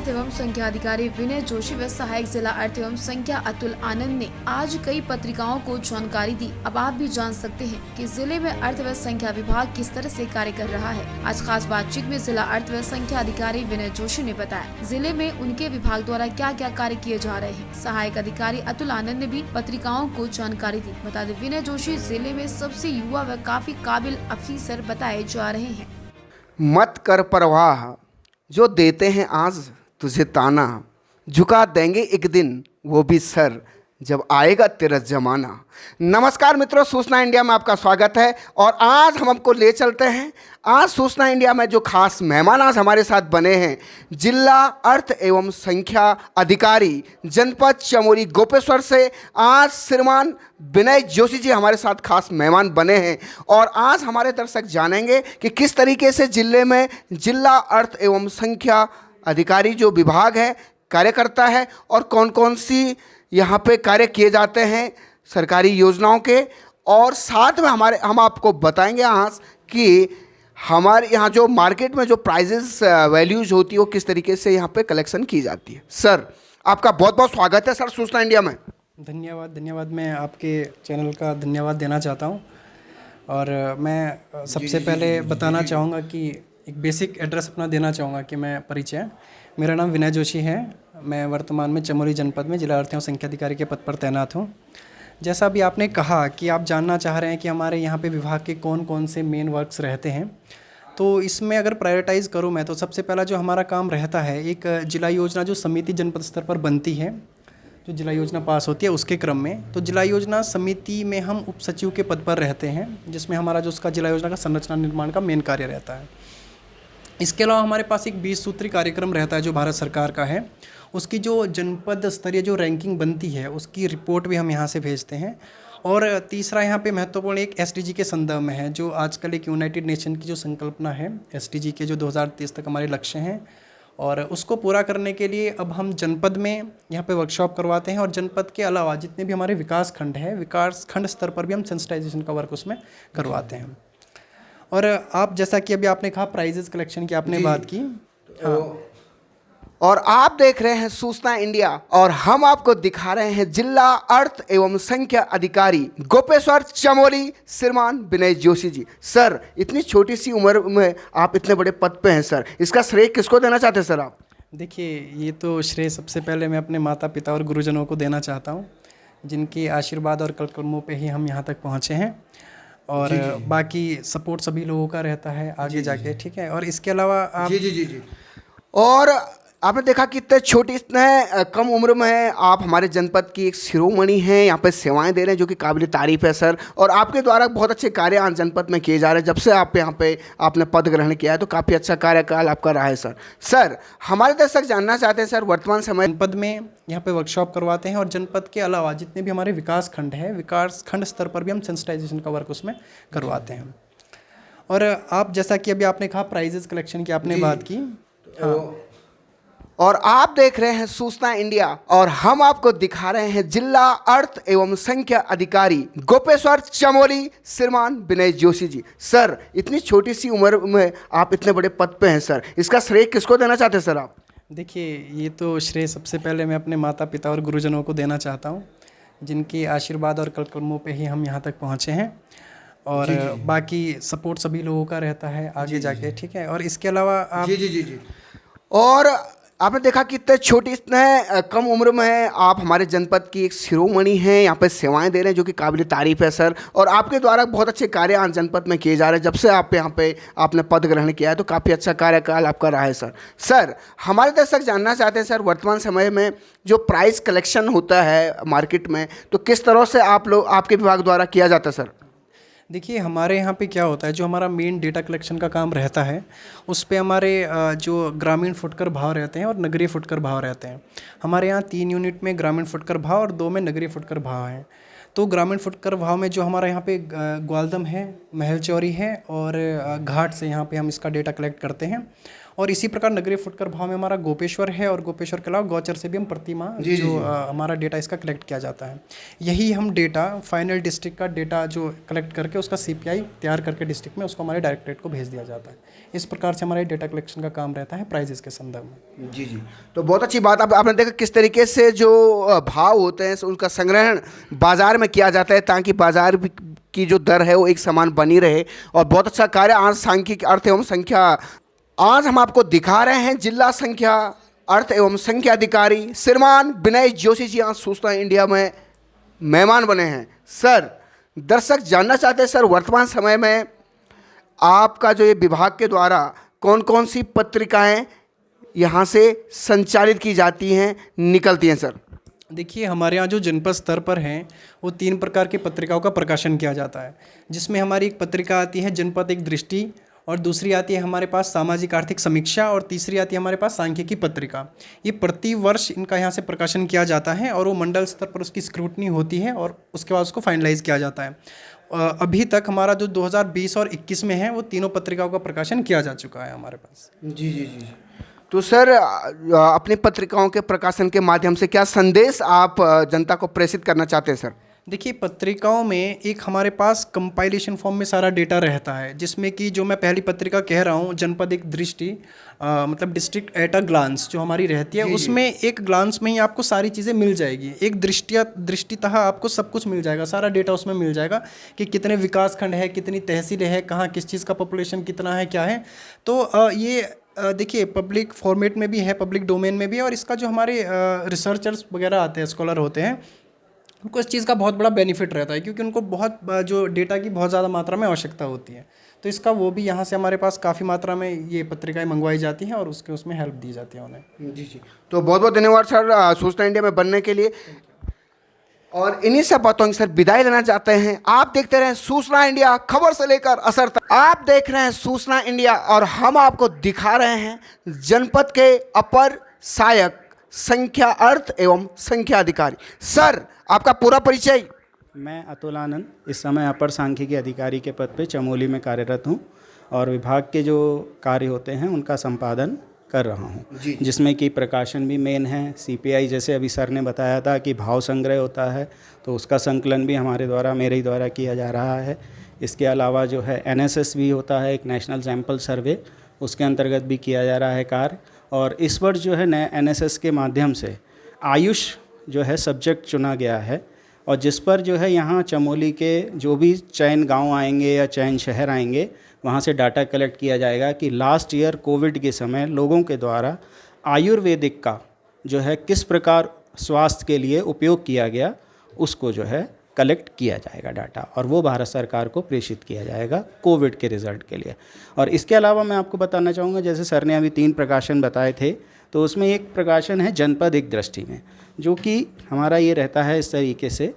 अर्थ एवं संख्या अधिकारी विनय जोशी व सहायक जिला अर्थ एवं संख्या अतुल आनंद ने आज कई पत्रिकाओं को जानकारी दी। अब आप भी जान सकते हैं कि जिले में अर्थ व संख्या विभाग किस तरह से कार्य कर रहा है। आज खास बातचीत में जिला अर्थ व संख्या अधिकारी विनय जोशी ने बताया जिले में उनके विभाग द्वारा क्या क्या कार्य किए जा रहे हैं। सहायक अधिकारी अतुल आनंद ने भी पत्रिकाओं को जानकारी दी। बता दें विनय जोशी जिले में सबसे युवा व काफी काबिल अफसर बताए जा रहे हैं। मत कर परवाह, जो देते हैं आज तुझे ताना, झुका देंगे एक दिन वो भी सर जब आएगा तेरा जमाना। नमस्कार मित्रों, सूचना इंडिया में आपका स्वागत है। और आज हम आपको ले चलते हैं, आज सूचना इंडिया में जो खास मेहमान आज हमारे साथ बने हैं, जिला अर्थ एवं संख्या अधिकारी जनपद चमोली गोपेश्वर से आज श्रीमान विनय जोशी जी हमारे साथ खास मेहमान बने हैं। और आज हमारे दर्शक जानेंगे कि किस तरीके से जिले में जिला अर्थ एवं संख्या अधिकारी जो विभाग है कार्य करता है और कौन कौन सी यहाँ पे कार्य किए जाते हैं सरकारी योजनाओं के। और साथ में हम आपको बताएंगे आज कि हमारे यहाँ जो मार्केट में जो प्राइजेस वैल्यूज होती है वो किस तरीके से यहाँ पे कलेक्शन की जाती है। सर आपका बहुत बहुत स्वागत है सर सूचना इंडिया में। धन्यवाद। मैं आपके चैनल का धन्यवाद देना चाहता हूँ। और मैं सबसे पहले बताना चाहूँगा कि एक बेसिक एड्रेस अपना देना चाहूँगा कि मैं परिचय, मेरा नाम विनय जोशी है। मैं वर्तमान में चमोली जनपद में जिला अर्थ एवं संख्या अधिकारी के पद पर तैनात हूँ। जैसा अभी आपने कहा कि आप जानना चाह रहे हैं कि हमारे यहाँ पे विभाग के कौन कौन से मेन वर्क्स रहते हैं, तो इसमें अगर प्रायोरिटाइज़ करूँ मैं तो सबसे पहला जो हमारा काम रहता है, एक जिला योजना जो समिति जनपद स्तर पर बनती है, जो जिला योजना पास होती है उसके क्रम में, तो जिला योजना समिति में हम उप सचिव के पद पर रहते हैं, जिसमें हमारा जो उसका जिला योजना का संरचना निर्माण का मेन कार्य रहता है। इसके अलावा हमारे पास एक 20 सूत्री कार्यक्रम रहता है जो भारत सरकार का है। उसकी जो जनपद स्तरीय जो रैंकिंग बनती है उसकी रिपोर्ट भी हम यहाँ से भेजते हैं। और तीसरा यहाँ पे महत्वपूर्ण एक एसडीजी के संदर्भ में है, जो आजकल एक यूनाइटेड नेशन की जो संकल्पना है एसडीजी के, जो 2030 तक हमारे लक्ष्य हैं, और उसको पूरा करने के लिए अब हम जनपद में यहाँ पे वर्कशॉप करवाते हैं। और जनपद के अलावा जितने भी हमारे विकास खंड है, विकास खंड स्तर पर भी हम सेंसिटाइजेशन का वर्क उसमें करवाते हैं। और आप जैसा कि अभी आपने कहा प्राइजेस कलेक्शन की आपने बात की, हाँ। और आप देख रहे हैं सूचना इंडिया और हम आपको दिखा रहे हैं जिला अर्थ एवं संख्या अधिकारी गोपेश्वर चमोली श्रीमान विनय जोशी जी। सर इतनी छोटी सी उम्र में आप इतने बड़े पद पे हैं सर, इसका श्रेय किसको देना चाहते हैं सर आप? देखिए, ये तो श्रेय सबसे पहले मैं अपने माता पिता और गुरुजनों को देना चाहता हूँ, जिनके आशीर्वाद और कलकदमों पे ही हम यहाँ तक पहुँचे हैं। और बाकी सपोर्ट सभी लोगों का रहता है आगे जाके, ठीक है। और इसके अलावा आप जी। और आपने देखा कि इतने छोटी इतने कम उम्र में आप हमारे जनपद की एक शिरोमणि हैं, यहाँ पे सेवाएं दे रहे हैं जो कि काबिल तारीफ़ है सर। और आपके द्वारा बहुत अच्छे कार्य आज जनपद में किए जा रहे हैं। जब से आप यहाँ पे आपने पद ग्रहण किया है तो काफ़ी अच्छा कार्यकाल आपका रहा है सर। सर हमारे दर्शक जानना चाहते हैं सर, वर्तमान समय जनपद में यहाँ पे वर्कशॉप करवाते हैं। और जनपद के अलावा जितने भी हमारे विकास खंड है, विकास खंड स्तर पर भी हम सेंसिटाइजेशन का वर्क उसमें करवाते हैं। और आप जैसा कि अभी आपने कहा प्राइजेस कलेक्शन की आपने बात की, हाँ। और आप देख रहे हैं सूचना इंडिया और हम आपको दिखा रहे हैं जिला अर्थ एवं संख्या अधिकारी गोपेश्वर चमोली श्रीमान विनय जोशी जी। सर इतनी छोटी सी उम्र में आप इतने बड़े पद पे हैं सर, इसका श्रेय किसको देना चाहते हैं सर आप? देखिए, ये तो श्रेय सबसे पहले मैं अपने माता पिता और गुरुजनों को देना चाहता हूँ, जिनके आशीर्वाद और कलकदमों पे ही हम यहाँ तक पहुँचे हैं। और बाकी सपोर्ट सभी लोगों का रहता है आगे जाके, ठीक है। और इसके अलावा आप जी। और आपने देखा कि इतने छोटी इतने कम उम्र में आप हमारे जनपद की एक शिरोमणि हैं, यहाँ पे सेवाएं दे रहे हैं जो कि काबिल तारीफ़ है सर। और आपके द्वारा बहुत अच्छे कार्य आज जनपद में किए जा रहे हैं। जब से आप यहाँ पे आपने पद ग्रहण किया है तो काफ़ी अच्छा कार्यकाल आपका रहा है सर। सर हमारे दर्शक जानना चाहते हैं सर, वर्तमान समय में जो प्राइस कलेक्शन होता है मार्केट में, तो किस तरह से आपके विभाग द्वारा किया जाता है सर? देखिए, हमारे यहाँ पे क्या होता है, जो हमारा मेन डेटा कलेक्शन का काम रहता है उस पे हमारे जो ग्रामीण फुटकर भाव रहते हैं और नगरीय फुटकर भाव रहते हैं। हमारे यहाँ 3 यूनिट में ग्रामीण फुटकर भाव और 2 में नगरीय फुटकर भाव हैं। तो ग्रामीण फुटकर भाव में जो हमारा यहाँ पे ग्वालदम है, महल चौरी है और घाट से यहाँ पे हम इसका डेटा कलेक्ट करते हैं। और इसी प्रकार नगरीय फुटकर भाव में हमारा गोपेश्वर है, और गोपेश्वर के अलावा गौचर से भी हम प्रति माह हमारा डेटा इसका कलेक्ट किया जाता है। यही हम डेटा फाइनल डिस्ट्रिक्ट का डेटा जो कलेक्ट करके उसका CPI तैयार करके डिस्ट्रिक्ट में उसको हमारे डायरेक्टरेट को भेज दिया जाता है। इस प्रकार से हमारे डेटा कलेक्शन का काम रहता है प्राइजेस के संदर्भ में। जी जी, तो बहुत अच्छी बात। आपने देखा किस तरीके से जो भाव होते हैं उनका संग्रहण बाजार में किया जाता है ताकि बाजार की जो दर है वो एक समान बनी रहे, और बहुत अच्छा कार्य आज सांख्यिकी अर्थ एवं संख्या आज हम आपको दिखा रहे हैं। जिला संख्या अर्थ एवं संख्या अधिकारी श्रीमान विनय जोशी जी आज सूचना इंडिया में मेहमान बने हैं। सर, दर्शक जानना चाहते हैं सर, वर्तमान समय में आपका जो ये विभाग के द्वारा कौन कौन सी पत्रिकाएं यहाँ से संचालित की जाती हैं, निकलती हैं सर? देखिए, हमारे यहाँ जो जनपद स्तर पर हैं वो 3 प्रकार की पत्रिकाओं का प्रकाशन किया जाता है, जिसमें हमारी एक पत्रिका आती है जनपद एक दृष्टि, और दूसरी आती है हमारे पास सामाजिक आर्थिक समीक्षा, और तीसरी आती है हमारे पास सांख्यिकी पत्रिका। ये प्रति वर्ष इनका यहाँ से प्रकाशन किया जाता है, और वो मंडल स्तर पर उसकी स्क्रूटनी होती है और उसके बाद उसको फाइनलाइज किया जाता है। अभी तक हमारा जो 2020 और 21 में है वो तीनों पत्रिकाओं का प्रकाशन किया जा चुका है हमारे पास। जी जी जी। तो सर, अपनी पत्रिकाओं के प्रकाशन के माध्यम से क्या संदेश आप जनता को प्रेषित करना चाहते हैं सर? देखिए, पत्रिकाओं में एक हमारे पास कंपाइलेशन फॉर्म में सारा डेटा रहता है, जिसमें कि जो मैं पहली पत्रिका कह रहा हूँ जनपद एक दृष्टि, मतलब डिस्ट्रिक्ट एट अ ग्लांस जो हमारी रहती है, उसमें एक ग्लांस में ही आपको सारी चीज़ें मिल जाएगी। एक दृष्टितः आपको सब कुछ मिल जाएगा, सारा डेटा उसमें मिल जाएगा कि कितने विकास खंड है, कितनी तहसीलें हैं, कहाँ किस चीज़ का पॉपुलेशन कितना है, क्या है। तो ये देखिए पब्लिक फॉर्मेट में भी है, पब्लिक डोमेन में भी है, और इसका जो हमारे रिसर्चर्स वगैरह आते हैं, स्कॉलर होते हैं, उनको इस चीज़ का बहुत बड़ा बेनिफिट रहता है, क्योंकि उनको बहुत जो डेटा की बहुत ज़्यादा मात्रा में आवश्यकता होती है। तो इसका वो भी यहाँ से हमारे पास काफ़ी मात्रा में ये पत्रिकाएं मंगवाई जाती हैं और उसमें हेल्प दी जाती है उन्हें। जी जी, तो बहुत बहुत धन्यवाद सर सूचना इंडिया में बनने के लिए। और इन्हीं सब बातों की सर विदाई लेना चाहते हैं। आप देखते रहें सूचना इंडिया, खबर से लेकर असर तक। आप देख रहे हैं सूचना इंडिया, और हम आपको दिखा रहे हैं जनपद के अपर सहायक संख्या अर्थ एवं संख्या अधिकारी। सर, आपका पूरा परिचय? मैं अतुल आनंद, इस समय अपर सांख्यिकी अधिकारी के पद पे चमोली में कार्यरत हूँ, और विभाग के जो कार्य होते हैं उनका संपादन कर रहा हूँ, जिसमें कि प्रकाशन भी मेन है। CPI जैसे अभी सर ने बताया था कि भाव संग्रह होता है, तो उसका संकलन भी मेरे ही द्वारा किया जा रहा है। इसके अलावा जो है NSS भी होता है, एक नेशनल सैंपल सर्वे, उसके अंतर्गत भी किया जा रहा है कार्य। और इस वर्ष जो है NSS के माध्यम से आयुष जो है सब्जेक्ट चुना गया है, और जिस पर जो है यहाँ चमोली के जो भी चयन गांव आएंगे या चयन शहर आएंगे, वहाँ से डाटा कलेक्ट किया जाएगा कि लास्ट ईयर कोविड के समय लोगों के द्वारा आयुर्वेदिक का जो है किस प्रकार स्वास्थ्य के लिए उपयोग किया गया, उसको जो है कलेक्ट किया जाएगा डाटा, और वो भारत सरकार को प्रेषित किया जाएगा कोविड के रिज़ल्ट के लिए। और इसके अलावा मैं आपको बताना चाहूँगा, जैसे सर ने अभी 3 प्रकाशन बताए थे, तो उसमें एक प्रकाशन है जनपद एक दृष्टि में, जो कि हमारा ये रहता है इस तरीके से,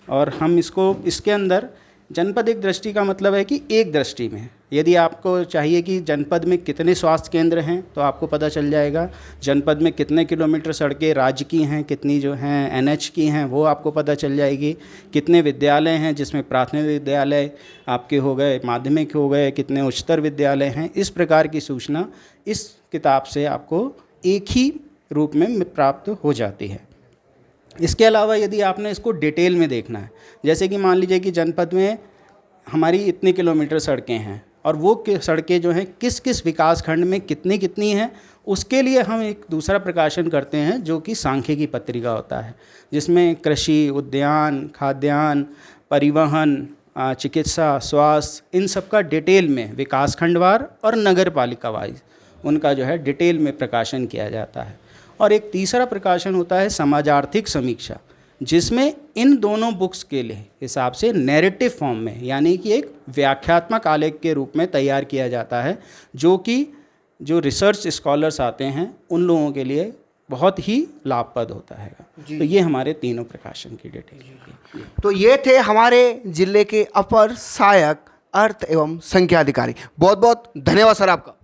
और हम इसके अंदर जनपद एक दृष्टि का मतलब है कि एक दृष्टि में यदि आपको चाहिए कि जनपद में कितने स्वास्थ्य केंद्र हैं तो आपको पता चल जाएगा, जनपद में कितने किलोमीटर सड़कें राज्य की हैं, कितनी जो हैं NH की हैं वो आपको पता चल जाएगी, कितने विद्यालय हैं जिसमें प्राथमिक विद्यालय आपके हो गए, माध्यमिक हो गए, कितने उच्चतर विद्यालय हैं। इस प्रकार की सूचना इस किताब से आपको एक ही रूप में प्राप्त हो जाती है। इसके अलावा यदि आपने इसको डिटेल में देखना है, जैसे कि मान लीजिए कि जनपद में हमारी इतने किलोमीटर सड़कें हैं और वो सड़कें जो हैं किस किस विकास खंड में कितनी कितनी हैं, उसके लिए हम एक दूसरा प्रकाशन करते हैं जो कि सांख्यिकी पत्रिका होता है, जिसमें कृषि, उद्यान, खाद्यान्न, परिवहन, चिकित्सा, स्वास्थ्य, इन सब का डिटेल में विकास खंडवार और नगर पालिका वाइज उनका जो है डिटेल में प्रकाशन किया जाता है। और एक तीसरा प्रकाशन होता है समाजार्थिक समीक्षा, जिसमें इन दोनों बुक्स के लिए हिसाब से नैरेटिव फॉर्म में, यानी कि एक व्याख्यात्मक आलेख के रूप में तैयार किया जाता है, जो कि जो रिसर्च स्कॉलर्स आते हैं उन लोगों के लिए बहुत ही लाभप्रद होता है। तो ये हमारे तीनों प्रकाशन की डिटेल। तो ये थे हमारे जिले के अपर सहायक अर्थ एवं संख्या अधिकारी। बहुत बहुत धन्यवाद सर आपका।